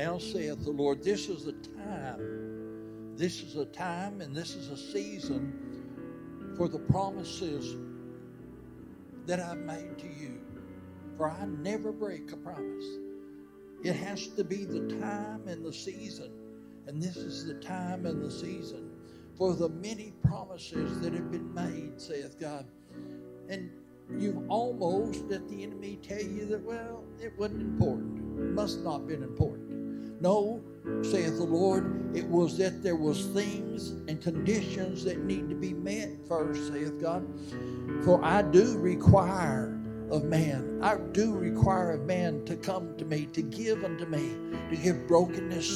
Now saith the Lord, this is a time. This is a time and this is a season for the promises that I've made to you. For I never break a promise. It has to be the time and the season. And this is the time and the season for the many promises that have been made, saith God. And you've almost let the enemy tell you that, well, it wasn't important. It must not have been important. No, saith the Lord, it was that there was things and conditions that need to be met first, saith God. For I do require of man. I do require of man to come to me, to give unto me, to give brokenness,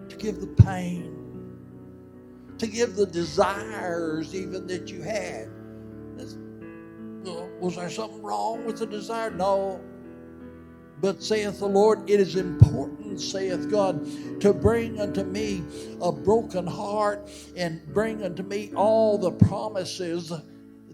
to give the pain, to give the desires even that you had. Was there something wrong with the desire? No. But saith the Lord, it is important, saith God, to bring unto me a broken heart and bring unto me all the promises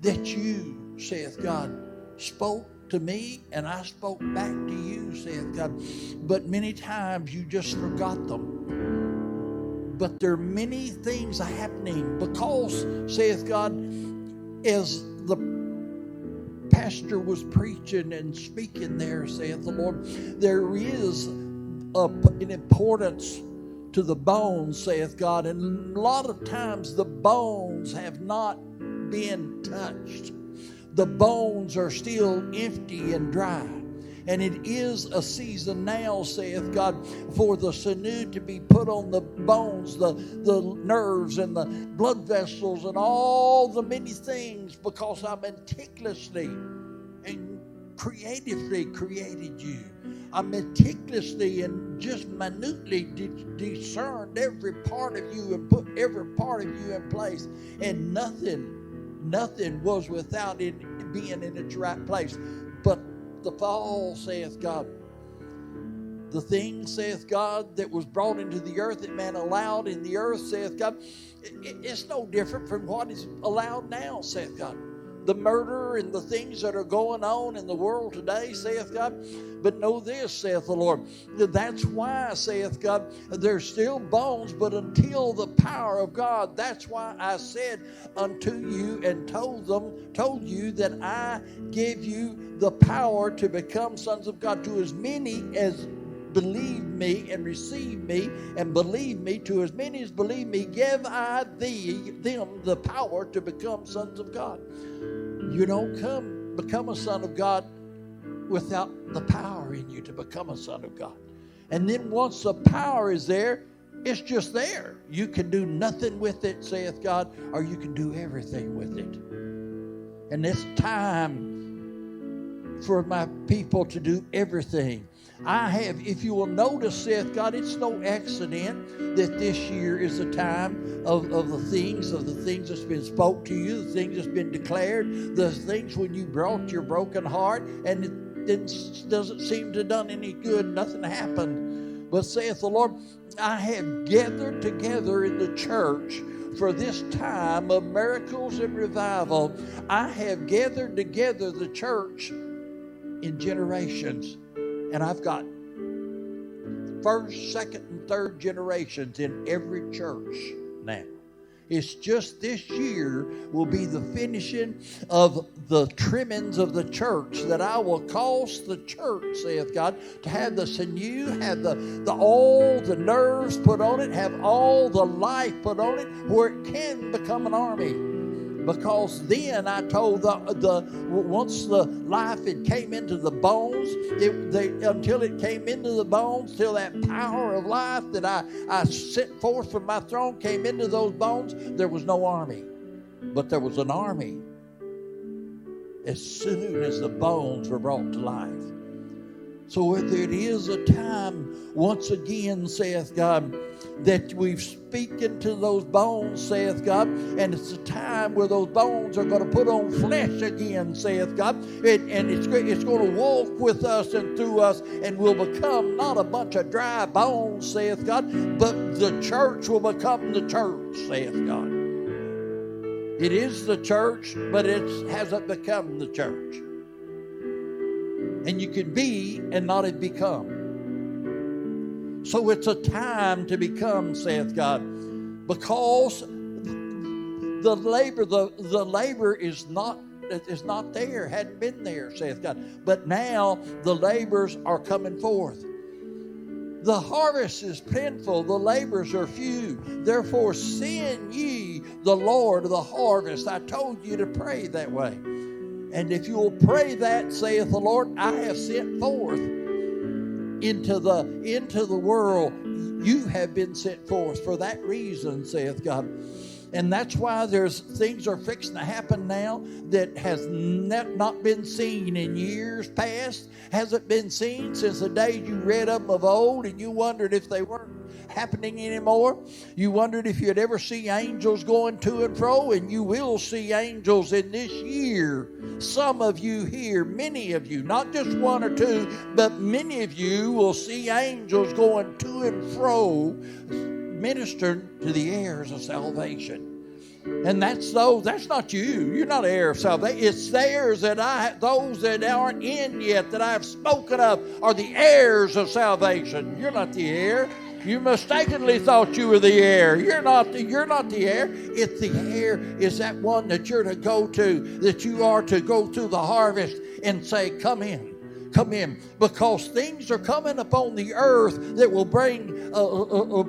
that you, saith God, spoke to me and I spoke back to you, saith God. But many times you just forgot them. But there are many things happening because, saith God, as the pastor was preaching and speaking there, saith the Lord, there is an importance to the bones, saith God. And a lot of times the bones have not been touched. The bones are still empty and dry. And it is a season now, saith God, for the sinew to be put on the bones, the nerves and the blood vessels and all the many things, because I meticulously and creatively created you. I meticulously and just minutely discerned every part of you and put every part of you in place. And nothing was without it being in its right place. But the fall, saith God, the thing, saith God, that was brought into the earth, that man allowed in the earth, saith God, it's no different from what is allowed now, saith God. The murder and the things that are going on in the world today, saith God. But know this, saith the Lord, that's why, saith God, there's still bones, but until the power of God, that's why I said unto you and told you that I gave you the power to become sons of God. To as many as believe me and receive me and believe me, to as many as believe me, give I them the power to become sons of God. You don't become a son of God without the power in you to become a son of God. And then once the power is there, it's just there. You can do nothing with it, saith God, or you can do everything with it. And it's time for my people to do everything. If you will notice, saith God, it's no accident that this year is a time of the things that's been spoke to you, the things that's been declared, the things when you brought your broken heart and it doesn't seem to have done any good, nothing happened. But saith the Lord, I have gathered together in the church for this time of miracles and revival. I have gathered together the church in generations. And I've got first, second, and third generations in every church now. It's just this year will be the finishing of the trimmings of the church, that I will cause the church, saith God, to have the sinew, have all the nerves put on it, have all the life put on it, where it can become an army. Because then I told once the life it came into the bones, until it came into the bones, till that power of life that I sent forth from my throne came into those bones, there was no army. But there was an army as soon as the bones were brought to life. So whether it is a time, once again, saith God, that we've speaking to those bones, saith God, and it's a time where those bones are going to put on flesh again, saith God, and it's going to walk with us and through us, and will become not a bunch of dry bones, saith God, but the church will become the church, saith God. It is the church, but it hasn't become the church. And you can be and not have become. So it's a time to become, saith God, because the labor is not there, hadn't been there, saith God. But now the labors are coming forth. The harvest is plentiful, the labors are few. Therefore send ye the Lord of the harvest. I told you to pray that way. And if you'll pray that, saith the Lord, I have sent forth into the world. You have been sent forth for that reason, saith God. And that's why things are fixing to happen now that has not been seen in years past. Hasn't been seen since the days you read of them of old, and you wondered if they weren't happening anymore. You wondered if you'd ever see angels going to and fro, and you will see angels in this year. Some of you here, many of you, not just one or two, but many of you will see angels going to and fro, ministering to the heirs of salvation. And that's not you. You're not an heir of salvation. It's theirs those that aren't in yet that I've spoken of are the heirs of salvation. You're not the heir. You mistakenly thought you were the heir. You're not the heir. It's the heir is that one that you're to go to, that you are to go through the harvest and say, come in. Come in, because things are coming upon the earth that will bring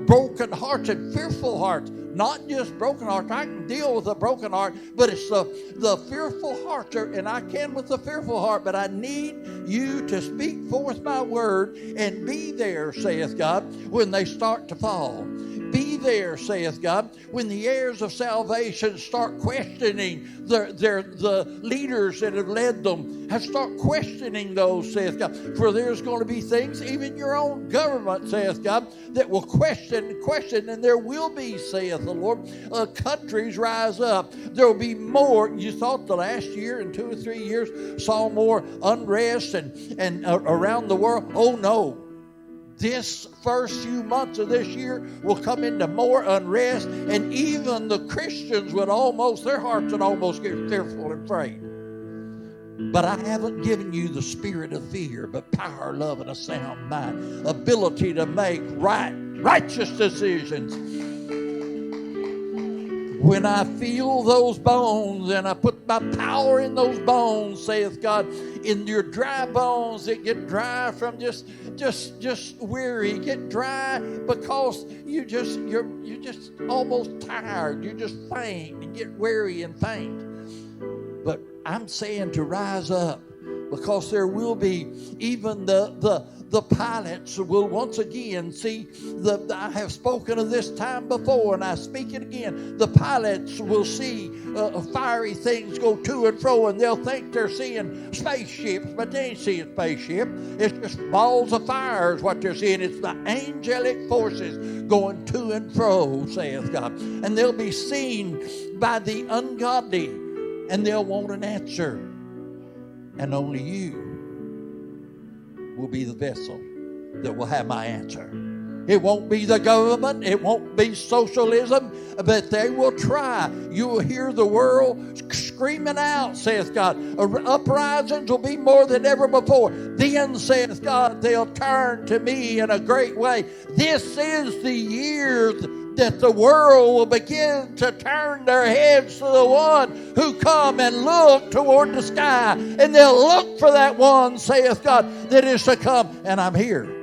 broken hearts and fearful hearts. Not just broken hearts. I can deal with a broken heart, but it's the fearful heart. And I can with the fearful heart, but I need you to speak forth my word and be there, saith God, when they start to fall. Be there, saith God, when the heirs of salvation start questioning the leaders that have led them, start questioning those, saith God. For there's going to be things, even your own government, saith God, that will question, and there will be, saith the Lord, countries rise up. There will be more. You thought the last year and 2 or 3 years saw more unrest and around the world. Oh no. This first few months of this year will come into more unrest, and even the Christians their hearts would almost get fearful and afraid. But I haven't given you the spirit of fear, but power, love, and a sound mind, ability to make righteous decisions. When I feel those bones and I put my power in those bones, saith God, in your dry bones that get dry from just weary, get dry because you're just almost tired. You just faint and get weary and faint. But I'm saying to rise up, because there will be even the pilots will once again see I have spoken of this time before, and I speak it again. The pilots will see fiery things go to and fro, and they'll think they're seeing spaceships, but they ain't seeing spaceship. It's just balls of fire is what they're seeing. It's the angelic forces going to and fro, saith God. And they'll be seen by the ungodly, and they'll want an answer. And only you will be the vessel that will have my answer. It won't be the government. It won't be socialism, but they will try. You will hear the world screaming out, saith God. Uprisings will be more than ever before. Then, saith God, they'll turn to me in a great way. This is the year that the world will begin to turn their heads to the one who come and look toward the sky. And they'll look for that one, saith God, that is to come. And I'm here.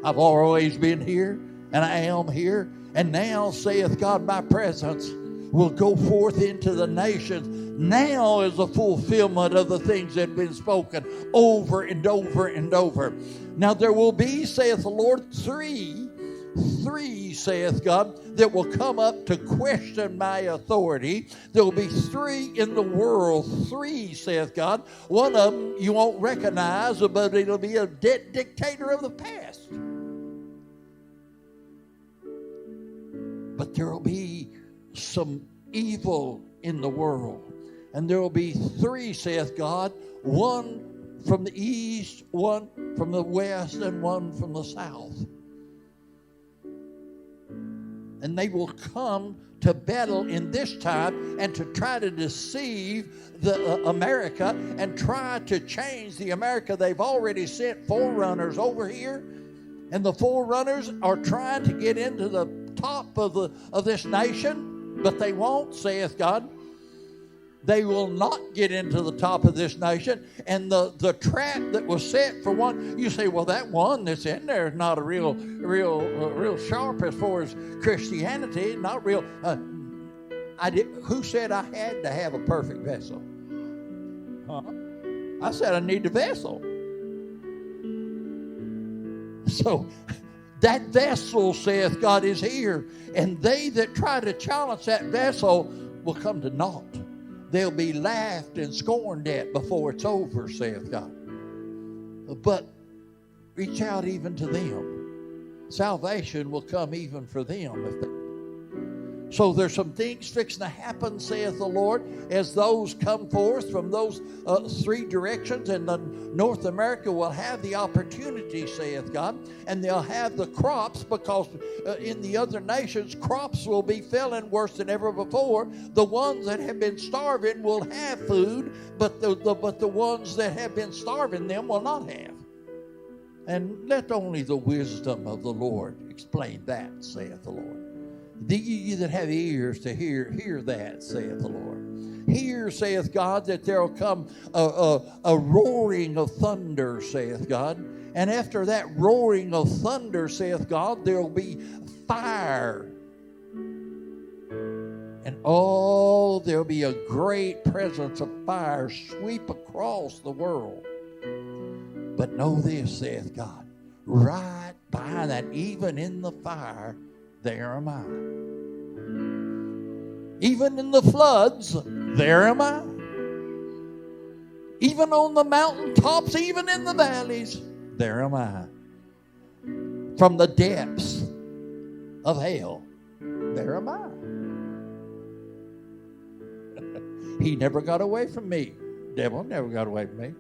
I've always been here, and I am here. And now, saith God, my presence will go forth into the nations. Now is the fulfillment of the things that have been spoken over and over and over. Now there will be, saith the Lord, three, saith God, that will come up to question my authority. There will be 3 in the world. 3, saith God. One of them you won't recognize, but it'll be a dictator of the past. But there will be some evil in the world. And there will be 3, saith God. 1 from the east, 1 from the west, and 1 from the south. And they will come to battle in this time and to try to deceive America and try to change the America. They've already sent forerunners over here, And the forerunners are trying to get into the top of this nation, but they won't, saith God. They will not get into the top of this nation. And the trap that was set for one, you say, well, that one that's in there is not a real sharp as far as Christianity, not real. Who said I had to have a perfect vessel? I said I need a vessel. So that vessel, saith God, is here. And they that try to challenge that vessel will come to naught. They'll be laughed and scorned at before it's over, saith God. But reach out even to them. Salvation will come even for them if they. So there's some things fixing to happen, saith the Lord, as those come forth from those three directions. And North America will have the opportunity, saith God, and they'll have the crops, because in the other nations, crops will be failing worse than ever before. The ones that have been starving will have food, but the ones that have been starving them will not have. And let only the wisdom of the Lord explain that, saith the Lord. Ye that have ears to hear that, saith the Lord. Hear, saith God, that there will come a roaring of thunder, saith God. And after that roaring of thunder, saith God, there will be fire. And there will be a great presence of fire sweep across the world. But know this, saith God, right by that, even in the fire, there am I. Even in the floods, there am I. Even on the mountaintops, even in the valleys, there am I. From the depths of hell, there am I. He never got away from me. Devil never got away from me.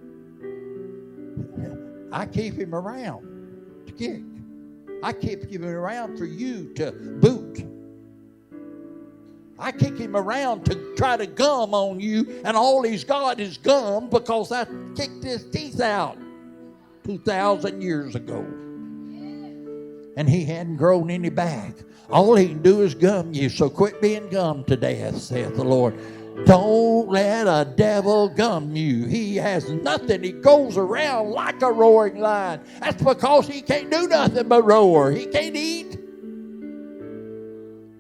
I keep him around to kick. I keep him around for you to boot. I kick him around to try to gum on you, and all he's got is gum because I kicked his teeth out 2,000 years ago. And he hadn't grown any back. All he can do is gum you, so quit being gummed to death, saith the Lord. Don't let a devil gum you. He has nothing. He goes around like a roaring lion. That's because he can't do nothing but roar. He can't eat.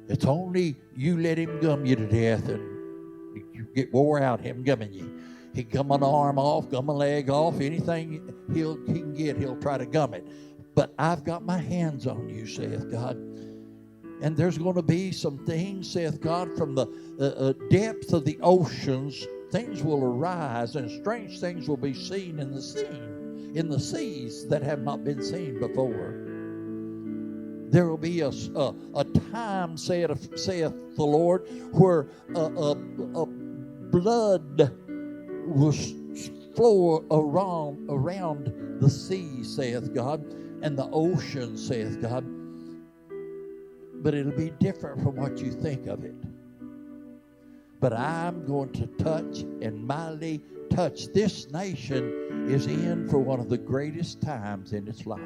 It's only you let him gum you to death and you get wore out him gumming you. He gum an arm off, gum a leg off, anything he can get, he'll try to gum it. But I've got my hands on you, saith God. And there's going to be some things, saith God, from the depth of the oceans. Things will arise, and strange things will be seen in the seas that have not been seen before. There will be a time, saith the Lord, where blood will flow around the sea, saith God, and the ocean, saith God. But it'll be different from what you think of it. But I'm going to touch and mightily touch. This nation is in for one of the greatest times in its life.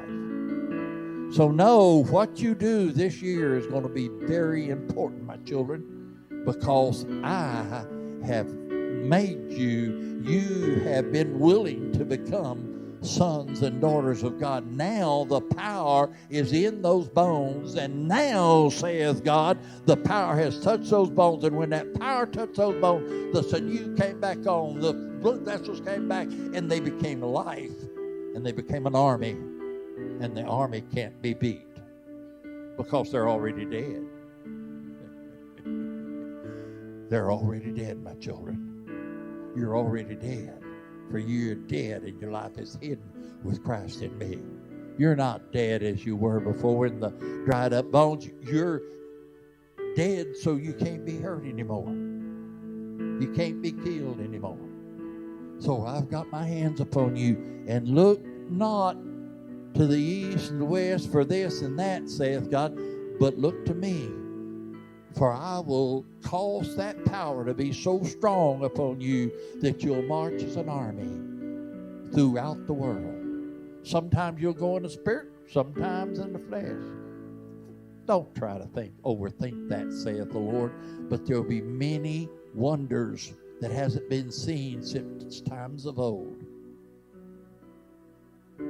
So know what you do this year is going to be very important, my children, because I have made you. You have been willing to become sons and daughters of God. Now the power is in those bones, and now, saith God, the power has touched those bones. And when that power touched those bones, the sinew came back on, the blood vessels came back, and they became life, and they became an army. And the army can't be beat because they're already dead. They're already dead, my children. You're already dead. For you're dead, and your life is hidden with Christ in me. You're not dead as you were before in the dried up bones. You're dead, so you can't be hurt anymore. You can't be killed anymore. So I've got my hands upon you, and look not to the east and the west for this and that, saith God, but look to me. For I will cause that power to be so strong upon you that you'll march as an army throughout the world. Sometimes you'll go in the spirit, sometimes in the flesh. Don't try to overthink that, saith the Lord. But there will be many wonders that hasn't been seen since times of old.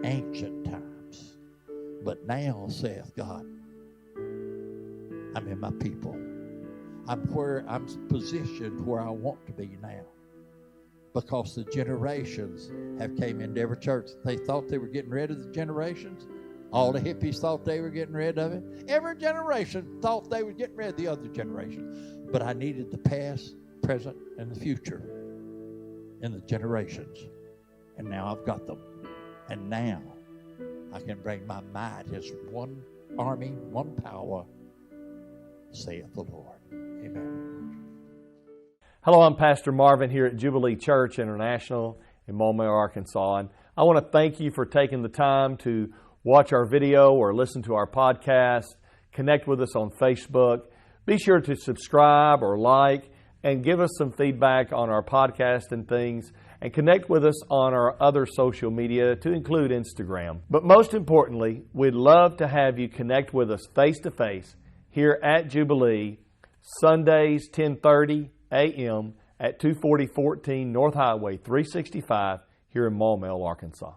Ancient times. But now, saith God, I'm in my people. I'm positioned where I want to be now. Because the generations have came into every church. They thought they were getting rid of the generations. All the hippies thought they were getting rid of it. Every generation thought they were getting rid of the other generation. But I needed the past, present, and the future in the generations. And now I've got them. And now I can bring my might as one army, one power, saith the Lord. Amen. Hello, I'm Pastor Marvin here at Jubilee Church International in Maumelle, Arkansas. And I want to thank you for taking the time to watch our video or listen to our podcast, connect with us on Facebook. Be sure to subscribe or like and give us some feedback on our podcast and things, and connect with us on our other social media, to include Instagram. But most importantly, we'd love to have you connect with us face-to-face here at Jubilee, Sundays 10:30 a.m. at 24014 North Highway 365 here in Maumelle, Arkansas.